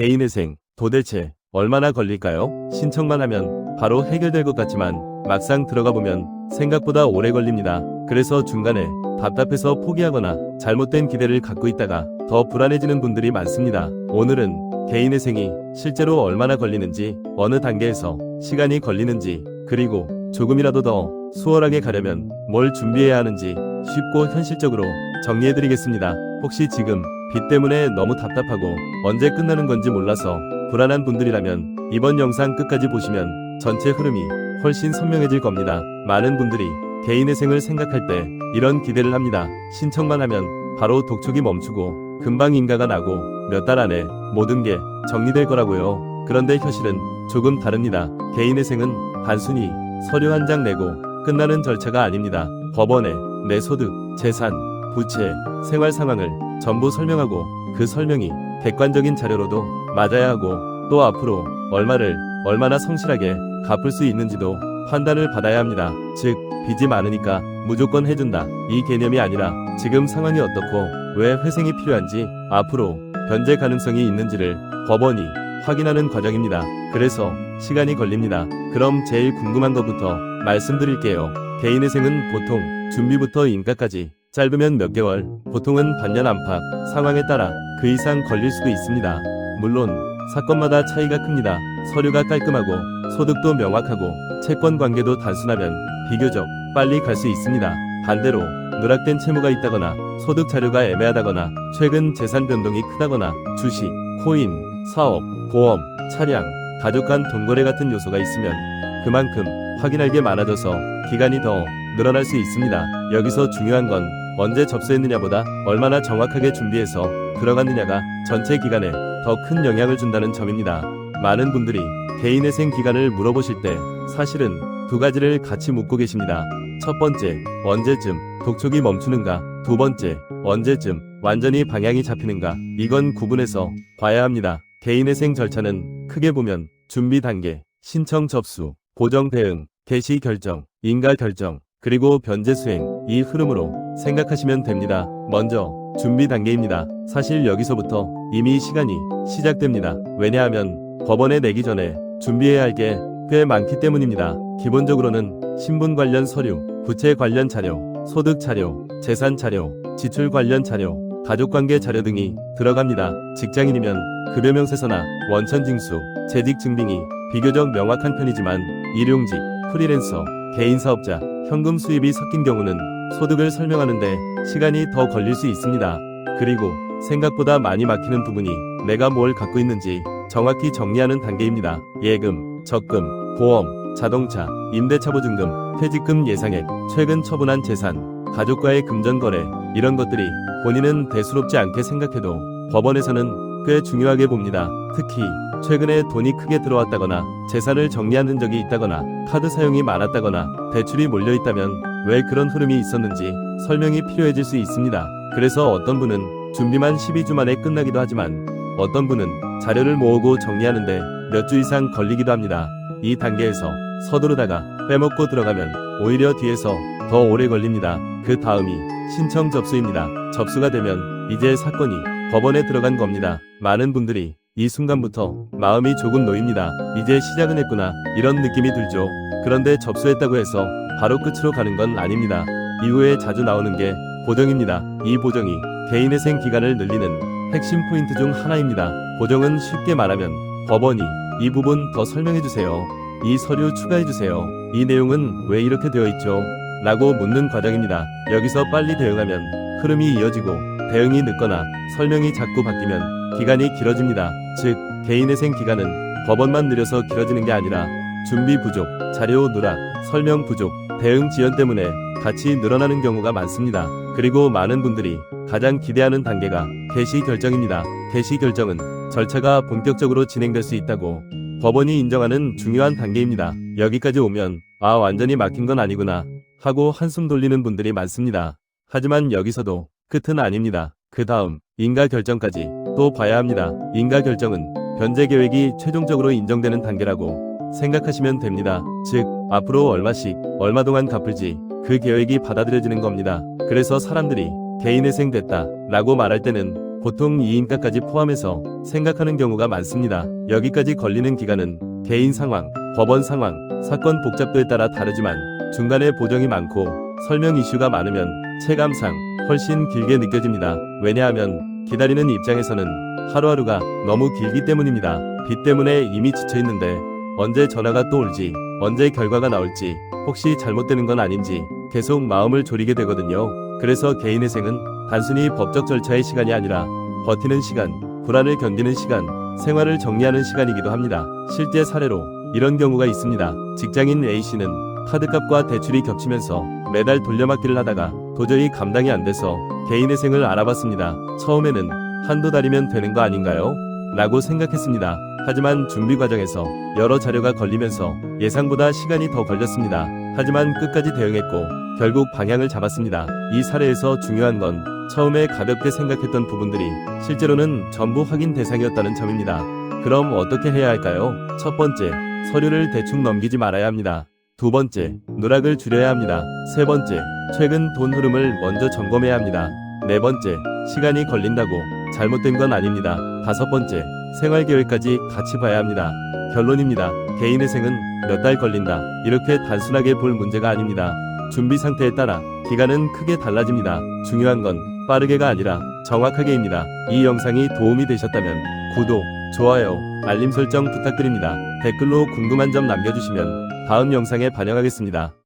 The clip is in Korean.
개인회생, 도대체 얼마나 걸릴까요? 신청만 하면 바로 해결될 것 같지만 막상 들어가 보면 생각보다 오래 걸립니다. 그래서 중간에 답답해서 포기하거나 잘못된 기대를 갖고 있다가 더 불안해지는 분들이 많습니다. 오늘은 개인회생이 실제로 얼마나 걸리는지, 어느 단계에서 시간이 걸리는지, 그리고 조금이라도 더 수월하게 가려면 뭘 준비해야 하는지 쉽고 현실적으로 정리해드리겠습니다. 혹시 지금 빚 때문에 너무 답답하고 언제 끝나는 건지 몰라서 불안한 분들이라면 이번 영상 끝까지 보시면 전체 흐름이 훨씬 선명해질 겁니다. 많은 분들이 개인회생을 생각할 때 이런 기대를 합니다. 신청만 하면 바로 독촉이 멈추고 금방 인가가 나고 몇 달 안에 모든 게 정리될 거라고요. 그런데 현실은 조금 다릅니다. 개인회생은 단순히 서류 한 장 내고 끝나는 절차가 아닙니다. 법원에 내 소득, 재산, 부채, 생활 상황을 전부 설명하고 그 설명이 객관적인 자료로도 맞아야 하고 또 앞으로 얼마를 얼마나 성실하게 갚을 수 있는지도 판단을 받아야 합니다. 즉, 빚이 많으니까 무조건 해준다. 이 개념이 아니라 지금 상황이 어떻고 왜 회생이 필요한지 앞으로 변제 가능성이 있는지를 법원이 확인하는 과정입니다. 그래서 시간이 걸립니다. 그럼 제일 궁금한 것부터 말씀드릴게요. 개인회생은 보통 준비부터 인가까지 짧으면 몇 개월, 보통은 반년 안팎, 상황에 따라 그 이상 걸릴 수도 있습니다. 물론 사건마다 차이가 큽니다. 서류가 깔끔하고 소득도 명확하고 채권 관계도 단순하면 비교적 빨리 갈 수 있습니다. 반대로 누락된 채무가 있다거나 소득 자료가 애매하다거나 최근 재산 변동이 크다거나 주식, 코인, 사업, 보험, 차량, 가족 간 돈거래 같은 요소가 있으면 그만큼 확인할 게 많아져서 기간이 더 늘어날 수 있습니다. 여기서 중요한 건 언제 접수했느냐보다 얼마나 정확하게 준비해서 들어갔느냐가 전체 기간에 더 큰 영향을 준다는 점입니다. 많은 분들이 개인회생 기간을 물어보실 때 사실은 두 가지를 같이 묻고 계십니다. 첫 번째, 언제쯤 독촉이 멈추는가? 두 번째, 언제쯤 완전히 방향이 잡히는가? 이건 구분해서 봐야 합니다. 개인회생 절차는 크게 보면 준비 단계, 신청 접수, 보정 대응, 개시 결정, 인가 결정, 그리고 변제 수행, 이 흐름으로 생각하시면 됩니다. 먼저 준비 단계입니다. 사실 여기서부터 이미 시간이 시작됩니다. 왜냐하면 법원에 내기 전에 준비해야 할 게 꽤 많기 때문입니다. 기본적으로는 신분 관련 서류, 부채 관련 자료, 소득 자료, 재산 자료, 지출 관련 자료, 가족관계 자료 등이 들어갑니다. 직장인이면 급여명세서나 원천징수, 재직 증빙이 비교적 명확한 편이지만 일용직, 프리랜서, 개인사업자, 현금 수입이 섞인 경우는 소득을 설명하는데 시간이 더 걸릴 수 있습니다. 그리고 생각보다 많이 막히는 부분이 내가 뭘 갖고 있는지 정확히 정리하는 단계입니다. 예금, 적금, 보험, 자동차, 임대차 보증금, 퇴직금 예상액, 최근 처분한 재산, 가족과의 금전거래, 이런 것들이 본인은 대수롭지 않게 생각해도 법원에서는 꽤 중요하게 봅니다. 특히 최근에 돈이 크게 들어왔다거나 재산을 정리한 흔적이 있다거나 카드 사용이 많았다거나 대출이 몰려있다면 왜 그런 흐름이 있었는지 설명이 필요해질 수 있습니다. 그래서 어떤 분은 준비만 12주 만에 끝나기도 하지만 어떤 분은 자료를 모으고 정리하는데 몇 주 이상 걸리기도 합니다. 이 단계에서 서두르다가 빼먹고 들어가면 오히려 뒤에서 더 오래 걸립니다. 그 다음이 신청 접수입니다. 접수가 되면 이제 사건이 법원에 들어간 겁니다. 많은 분들이 이 순간부터 마음이 조금 놓입니다. 이제 시작은 했구나, 이런 느낌이 들죠. 그런데 접수했다고 해서 바로 끝으로 가는 건 아닙니다. 이후에 자주 나오는 게 보정입니다. 이 보정이 개인회생 기간을 늘리는 핵심 포인트 중 하나입니다. 보정은 쉽게 말하면 법원이 이 부분 더 설명해주세요, 이 서류 추가해주세요, 이 내용은 왜 이렇게 되어 있죠? 라고 묻는 과정입니다. 여기서 빨리 대응하면 흐름이 이어지고 대응이 늦거나 설명이 자꾸 바뀌면 기간이 길어집니다. 즉, 개인회생 기간은 법원만 느려서 길어지는 게 아니라 준비 부족, 자료 누락, 설명 부족, 대응 지연 때문에 같이 늘어나는 경우가 많습니다. 그리고 많은 분들이 가장 기대하는 단계가 개시 결정입니다. 개시 결정은 절차가 본격적으로 진행될 수 있다고 법원이 인정하는 중요한 단계입니다. 여기까지 오면 아, 완전히 막힌 건 아니구나 하고 한숨 돌리는 분들이 많습니다. 하지만 여기서도 끝은 아닙니다. 그 다음 인가 결정까지 또 봐야 합니다. 인가 결정은 변제 계획이 최종적으로 인정되는 단계라고 생각하시면 됩니다. 즉, 앞으로 얼마씩 얼마 동안 갚을지 그 계획이 받아들여지는 겁니다. 그래서 사람들이 개인회생 됐다 라고 말할 때는 보통 이인가까지 포함해서 생각하는 경우가 많습니다. 여기까지 걸리는 기간은 개인 상황, 법원 상황, 사건 복잡도에 따라 다르지만 중간에 보정이 많고 설명 이슈가 많으면 체감상 훨씬 길게 느껴집니다. 왜냐하면 기다리는 입장에서는 하루하루가 너무 길기 때문입니다. 빚 때문에 이미 지쳐있는데 언제 전화가 또 올지, 언제 결과가 나올지, 혹시 잘못되는 건 아닌지 계속 마음을 졸이게 되거든요. 그래서 개인회생은 단순히 법적 절차의 시간이 아니라 버티는 시간, 불안을 견디는 시간, 생활을 정리하는 시간이기도 합니다. 실제 사례로 이런 경우가 있습니다. 직장인 A씨는 카드값과 대출이 겹치면서 매달 돌려막기를 하다가 도저히 감당이 안 돼서 개인회생을 알아봤습니다. 처음에는 한두 달이면 되는 거 아닌가요? 라고 생각했습니다. 하지만 준비 과정에서 여러 자료가 걸리면서 예상보다 시간이 더 걸렸습니다. 하지만 끝까지 대응했고 결국 방향을 잡았습니다. 이 사례에서 중요한 건 처음에 가볍게 생각했던 부분들이 실제로는 전부 확인 대상이었다는 점입니다. 그럼 어떻게 해야 할까요? 첫 번째, 서류를 대충 넘기지 말아야 합니다. 두 번째, 누락을 줄여야 합니다. 세 번째, 최근 돈 흐름을 먼저 점검해야 합니다. 네 번째, 시간이 걸린다고 잘못된 건 아닙니다. 다섯 번째, 생활계획까지 같이 봐야 합니다. 결론입니다. 개인회생은 몇 달 걸린다. 이렇게 단순하게 볼 문제가 아닙니다. 준비 상태에 따라 기간은 크게 달라집니다. 중요한 건 빠르게가 아니라 정확하게입니다. 이 영상이 도움이 되셨다면 구독, 좋아요, 알림 설정 부탁드립니다. 댓글로 궁금한 점 남겨주시면 다음 영상에 반영하겠습니다.